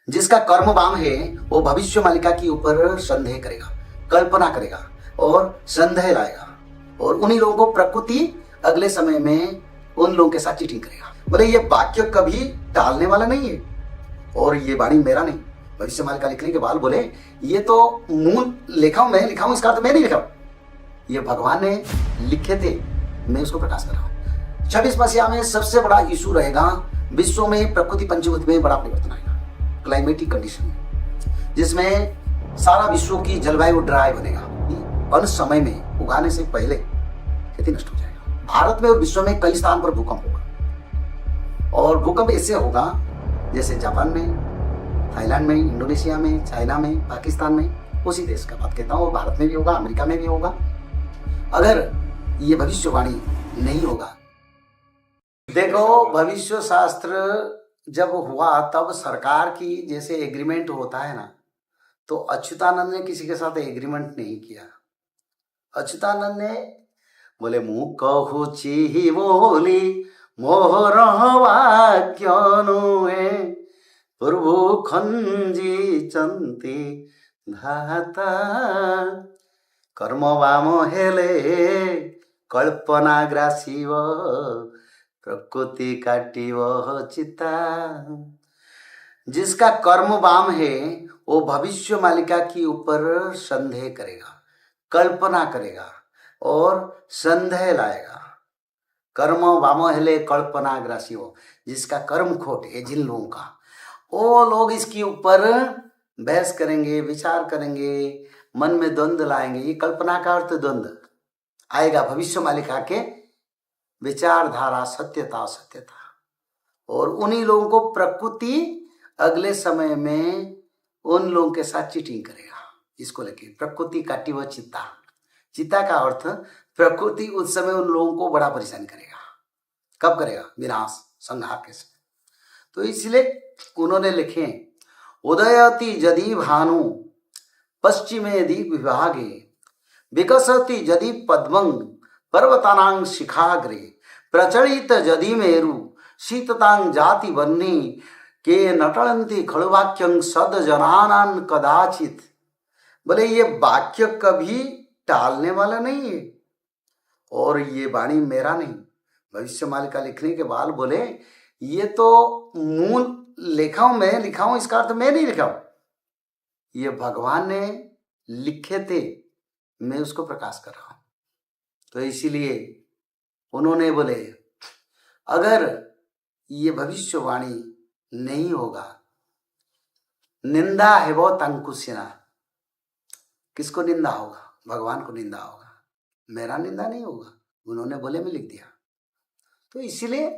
जिसका कर्म वाम है वो भविष्य मालिका के ऊपर संदेह करेगा, कल्पना करेगा और संदेह लाएगा, और उन्हीं लोगों को प्रकृति अगले समय में उन लोगों के साथ चीटिंग करेगा। बोले ये वाक्य कभी टालने वाला नहीं है, और ये वाणी मेरा नहीं। भविष्य मालिका लिखने के बाद बोले ये तो मूल लिखा हूं, मैं लिखा हूं, इसका अर्थ मैं नहीं लिखा हूं, ये भगवान ने लिखे थे, मैं उसको प्रकाश कर रहा हूं। 26 मसीहा में सबसे बड़ा इशू रहेगा विश्व में प्रकृति पंचभूत में बड़ा परिवर्तन आएगा, क्लाइमेटिक कंडीशन में, जिसमें सारा विश्व की जलवायु ड्राई बनेगा। अंत समय में उगाने से पहले खेती नष्ट हो जाएगा। भारत में और विश्व में कई स्थान पर भूकंप होगा, और भूकंप ऐसे होगा जैसे जापान में, थाईलैंड में, इंडोनेशिया में, चाइना में, पाकिस्तान में, उसी देश का बात कहता हूँ। भारत में भी होगा, अमेरिका में भी होगा, अगर ये भविष्यवाणी नहीं होगा। देखो, भविष्य शास्त्र जब हुआ तब सरकार की जैसे एग्रीमेंट होता है ना, तो अच्युतानंद ने किसी के साथ एग्रीमेंट नहीं किया। अच्युतानंद ने बोले मुँह कहूची बोली मोहर वाक्य नुहे प्रभु खंजी चंती धाता कर्म वाम हेले कल्पना ग्रासीव प्रकृति काटिव चिता। जिसका कर्म वाम है वो भविष्य मालिका के ऊपर संदेह करेगा, कल्पना करेगा और संदेह लाएगा। कर्म वाम हेले कल्पना ग्रासीव, जिसका कर्म खोट है जिन लोगों का, वो लोग इसके ऊपर बहस करेंगे, विचार करेंगे, मन में द्वंद्व लाएंगे। ये कल्पना का अर्थ द्वंद्व आएगा भविष्य मालिका के विचारधारा, सत्यता असत्यता, और उन्हीं लोगों को प्रकृति अगले समय में उन लोगों के साथ चीटिंग करेगा। इसको लेके प्रकृति काटी वह चित्ता, चित्ता का अर्थ प्रकृति उस समय उन लोगों को बड़ा परेशान करेगा। कब करेगा? विनाश, संहार के समय। तो इसलिए उन्होंने लिखे उदयति यदि भानु पश्चिमे दिग् विभागे विकसति यदि पद्मं पर्वतानां शिखाग्रे प्रचलित यदि मेरु शीततां जाति वह्नि के नटंती खड़ुवाक्यं सद जनानां कदाचित। बोले ये वाक्य कभी टालने वाला नहीं है, और ये वाणी मेरा नहीं। भविष्य मालिका लिखने के बाद बोले ये तो मूल लिखा हूं, मैं लिखा हूं, इसका अर्थ मैं नहीं लिखा हूं, ये भगवान ने लिखे थे, मैं उसको प्रकाश कर रहा हूं। तो इसीलिए उन्होंने बोले अगर ये भविष्यवाणी नहीं होगा, निंदा है वो तंकुशिना। किसको निंदा होगा? भगवान को निंदा होगा, मेरा निंदा नहीं होगा। उन्होंने बोले मैं लिख दिया। तो इसीलिए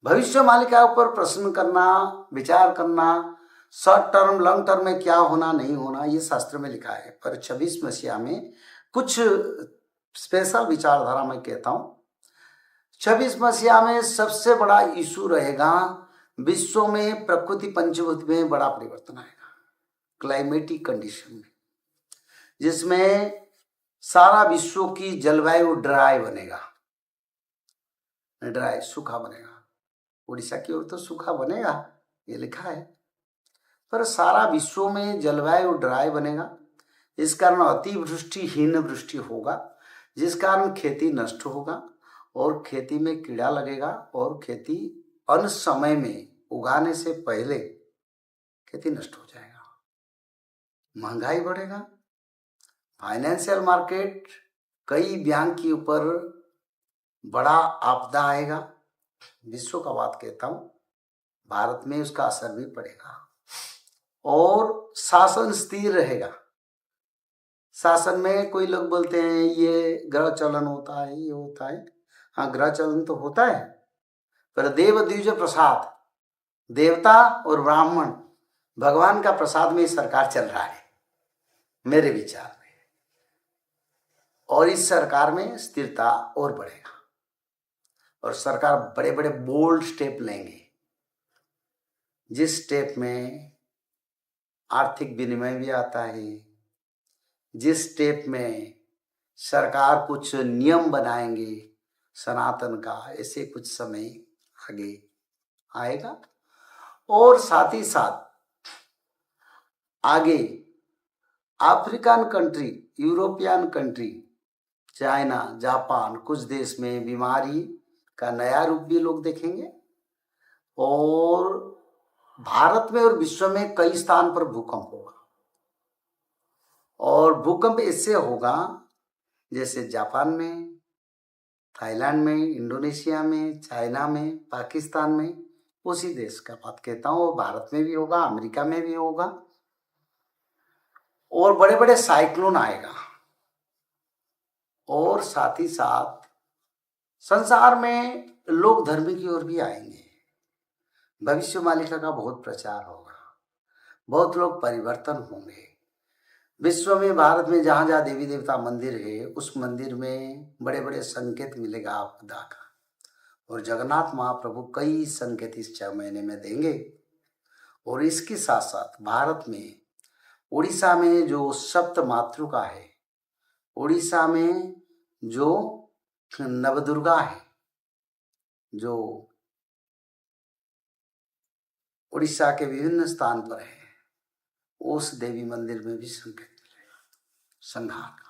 भविष्य मालिका ऊपर प्रश्न करना, विचार करना, शॉर्ट टर्म लॉन्ग टर्म में क्या होना नहीं होना, ये शास्त्र में लिखा है। पर 26 मसीहा में कुछ स्पेशल विचारधारा मैं कहता हूं। 26 मसीहा में सबसे बड़ा इशू रहेगा विश्व में प्रकृति पंचभूत में बड़ा परिवर्तन आएगा, क्लाइमेटिक कंडीशन में, जिसमें सारा विश्व की जलवायु ड्राई बनेगा, ड्राई सूखा बनेगा। उड़ीसा की ओर तो सूखा बनेगा, ये लिखा है, पर सारा विश्व में जलवायु ड्राई बनेगा। इस कारण अतिवृष्टि हीन वृष्टि होगा, जिस कारण खेती नष्ट होगा और खेती में कीड़ा लगेगा, और खेती अन समय में उगाने से पहले खेती नष्ट हो जाएगा। महंगाई बढ़ेगा, फाइनेंशियल मार्केट, कई बैंक के ऊपर बड़ा आपदा आएगा। विश्व का बात कहता हूं, भारत में उसका असर भी पड़ेगा, और शासन स्थिर रहेगा। शासन में कोई लोग बोलते हैं ये ग्रह चलन होता है, ये होता है। हाँ, ग्रह चलन तो होता है, पर देव द्विज प्रसाद, देवता और ब्राह्मण, भगवान का प्रसाद में सरकार चल रहा है मेरे विचार में, और इस सरकार में स्थिरता और बढ़ेगा, और सरकार बड़े बड़े बोल्ड स्टेप लेंगे, जिस स्टेप में आर्थिक विनिमय भी आता है, जिस स्टेप में सरकार कुछ नियम बनाएंगे सनातन का, ऐसे कुछ समय आगे आएगा। और साथ ही साथ आगे African country, European country, China, Japan, कुछ देश में बीमारी का नया रूप भी लोग देखेंगे। और भारत में और विश्व में कई स्थान पर भूकंप होगा। और भूकंप इससे होगा जैसे जापान में, थाईलैंड में, इंडोनेशिया में, चाइना में, पाकिस्तान में, उसी देश का बात कहता हूँ। भारत में भी होगा, अमेरिका में भी होगा। और बड़े बड़े साइक्लोन आएगा। और साथ ही साथ संसार में लोग धर्म की ओर भी आएंगे। भविष्य मालिका का बहुत प्रचार होगा, बहुत लोग परिवर्तन होंगे। विश्व में, भारत में जहाँ जहाँ देवी देवता मंदिर है, उस मंदिर में बड़े बड़े संकेत मिलेगा आपदा का। और जगन्नाथ महाप्रभु कई संकेत इस 6 महीने में देंगे। और इसके साथ साथ भारत में, उड़ीसा में जो सप्त मातृका है, उड़ीसा में जो नवदुर्गा है, जो उड़ीसा के विभिन्न स्थान पर है, उस देवी मंदिर में भी संकेत मिलेगा संहार।